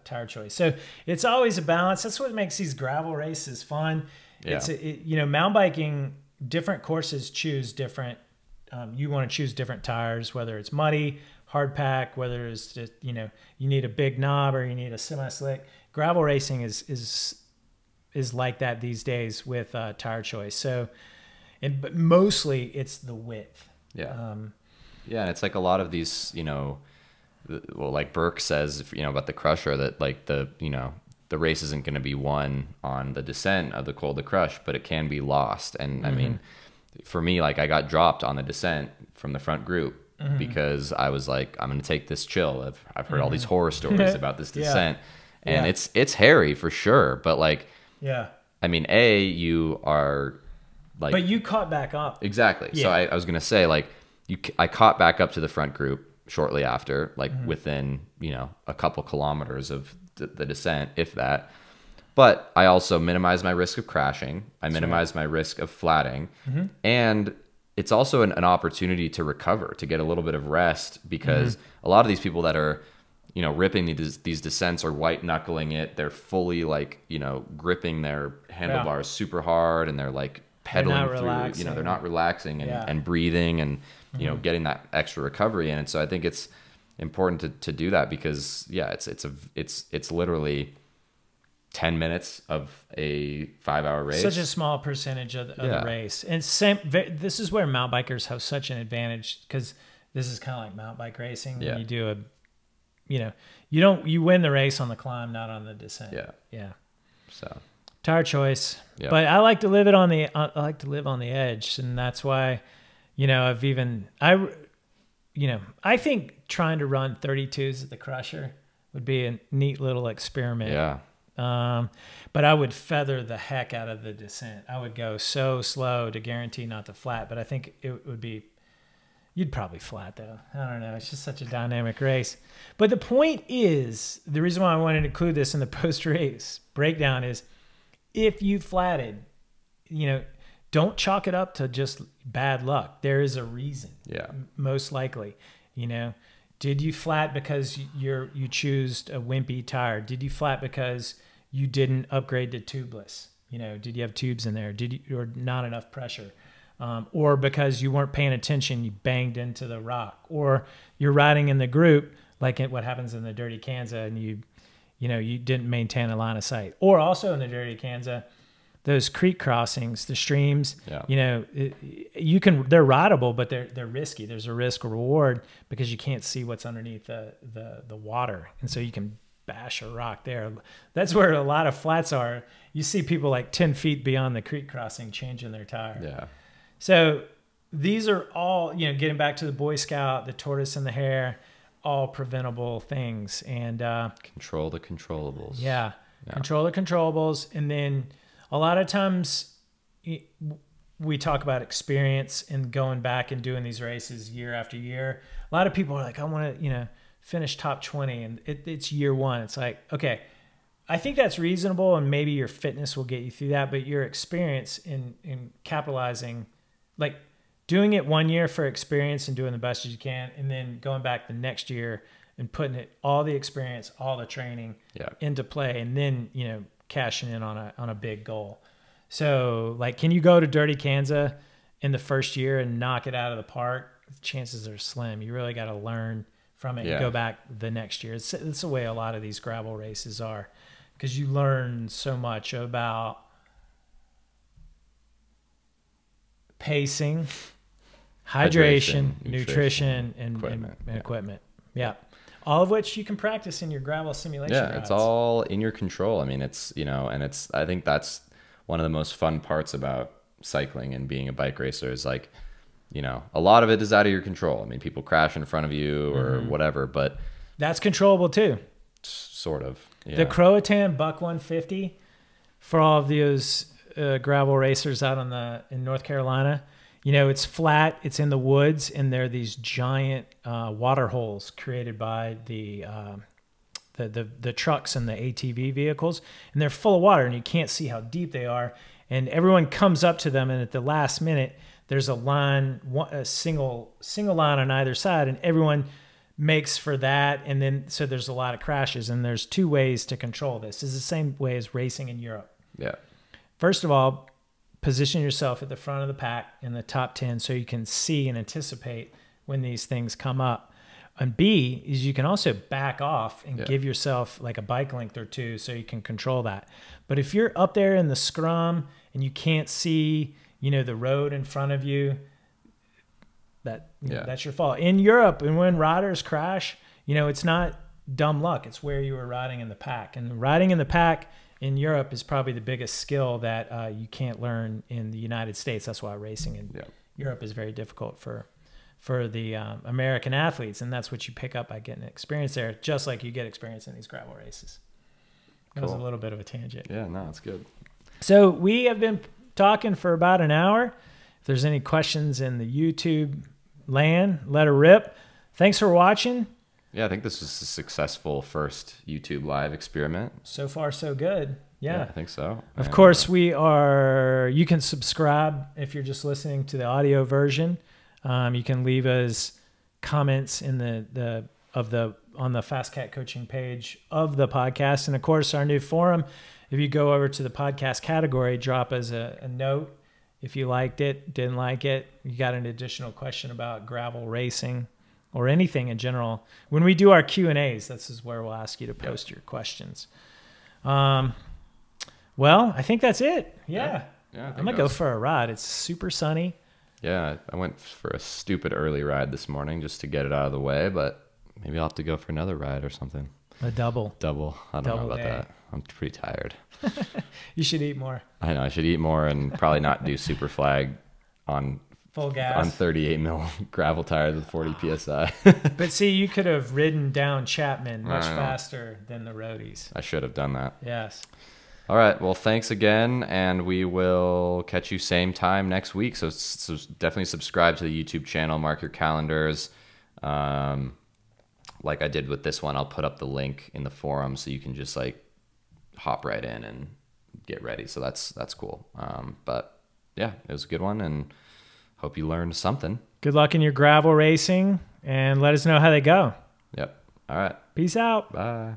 tire choice. So it's always a balance. That's what makes these gravel races fun. Yeah. You know, mountain biking, different courses choose different, you want to choose different tires, whether it's muddy, hard pack, whether it's just, you know, you need a big knob or you need a semi-slick. Gravel racing is like that these days with tire choice. So, but mostly it's the width. Yeah. Yeah. And it's like a lot of these, you know, well, like Burke says, you know, about the Crusher, that like you know, the race isn't going to be won on the descent of the Col de Crush, but it can be lost. And I mean, for me, like I got dropped on the descent from the front group because I was like, I'm going to take this chill. I've heard all these horror stories about this descent, and it's hairy for sure. But like, I mean, you are like, but you caught back up. Exactly. Yeah. So I was going to say like, I caught back up to the front group shortly after, like within, you know, a couple kilometers of the descent, if that. But I also minimize my risk of crashing. I minimize my risk of flatting. And it's also an opportunity to recover, to get a little bit of rest, because a lot of these people that are, you know, ripping these descents are white knuckling it. They're fully like, you know, gripping their handlebars super hard, and they're like pedaling through, you know, they're not relaxing and breathing and, you know, getting that extra recovery in. And so I think it's important to do that because it's literally 10 minutes of a 5-hour race. Such a small percentage of the race. And this is where mountain bikers have such an advantage, because this is kind of like mountain bike racing. When you do you win the race on the climb, not on the descent. Yeah. So tire choice. Yep. But I like to live on the edge, and that's why, you know, I think trying to run 32s at the Crusher would be a neat little experiment. Yeah. But I would feather the heck out of the descent. I would go so slow to guarantee not to flat, but I think it would be, you'd probably flat though. I don't know. It's just such a dynamic race. But the point is, the reason why I wanted to include this in the post-race breakdown is, if you flatted, you know, don't chalk it up to just bad luck. There is a reason. Yeah. Most likely, you know, did you flat because you choose a wimpy tire? Did you flat because you didn't upgrade to tubeless? You know, did you have tubes in there? Or not enough pressure? Or because you weren't paying attention, you banged into the rock? Or you're riding in the group, like what happens in the Dirty Kanza, and you didn't maintain a line of sight? Or also in the Dirty Kanza, those creek crossings, the streams, you know, they're rideable, but they're risky. There's a risk reward because you can't see what's underneath the water. And so you can bash a rock there. That's where a lot of flats are. You see people like 10 feet beyond the creek crossing changing their tire. Yeah. So these are all, you know, getting back to the Boy Scout, the tortoise and the hare, all preventable things. And control the controllables. Yeah. Control the controllables. And then a lot of times we talk about experience and going back and doing these races year after year. A lot of people are like, I want to, finish top 20, and it's year one. It's like, okay, I think that's reasonable, and maybe your fitness will get you through that, but your experience in capitalizing, like doing it 1 year for experience and doing the best as you can, and then going back the next year and putting all the experience, all the training into play, and then, cashing in on a big goal. So, like, can you go to Dirty Kansas in the first year and knock it out of the park? Chances are slim. You really got to learn from it and go back the next year. It's the way a lot of these gravel races are, because you learn so much about pacing, hydration, nutrition, and equipment. Yeah. All of which you can practice in your gravel simulation rides. It's all in your control. I mean, I think that's one of the most fun parts about cycling and being a bike racer is like, a lot of it is out of your control. I mean, people crash in front of you or whatever, but that's controllable too. Sort of. Yeah. The Croatan Buck 150 for all of those gravel racers out in North Carolina, it's flat, it's in the woods, and there are these giant water holes created by the trucks and the ATV vehicles, and they're full of water, and you can't see how deep they are. And everyone comes up to them, and at the last minute, there's a single line on either side, and everyone makes for that. And then, so there's a lot of crashes, and there's two ways to control this. It's the same way as racing in Europe. Yeah. First of all, position yourself at the front of the pack in the top 10 so you can see and anticipate when these things come up. And B is you can also back off and give yourself like a bike length or two so you can control that. But if you're up there in the scrum and you can't see, the road in front of you, that's your fault. In Europe, and when riders crash, it's not dumb luck. It's where you were riding in the pack. And riding in the pack in Europe is probably the biggest skill that you can't learn in the United States. That's why racing in Europe is very difficult for the American athletes. And that's what you pick up by getting experience there, just like you get experience in these gravel races. That was a little bit of a tangent. Yeah, no, it's good. So we have been talking for about an hour. If there's any questions in the YouTube land, let her rip. Thanks for watching. Yeah, I think this was a successful first YouTube live experiment. So far, so good. Yeah, I think so. Of course, you can subscribe if you're just listening to the audio version. You can leave us comments in on the FasCat coaching page of the podcast. And of course, our new forum, if you go over to the podcast category, drop us a note if you liked it, didn't like it, you got an additional question about gravel racing or anything in general. When we do our Q&As, this is where we'll ask you to post your questions. Well, I think that's it. Yeah I'm going to go for a ride. It's super sunny. Yeah, I went for a stupid early ride this morning just to get it out of the way, but maybe I'll have to go for another ride or something. A double. I don't know about that. I'm pretty tired. You should eat more. I know. I should eat more and probably not do super flag on full gas on 38 mil gravel tires with 40 psi. But see, you could have ridden down Chapman much faster than the roadies. I should have done that. Yes. All right. Well, thanks again, and we will catch you same time next week. So definitely subscribe to the YouTube channel. Mark your calendars. Like I did with this one, I'll put up the link in the forum so you can just like hop right in and get ready. So that's cool. But yeah, it was a good one, and hope you learned something. Good luck in your gravel racing, and let us know how they go. Yep. All right. Peace out. Bye.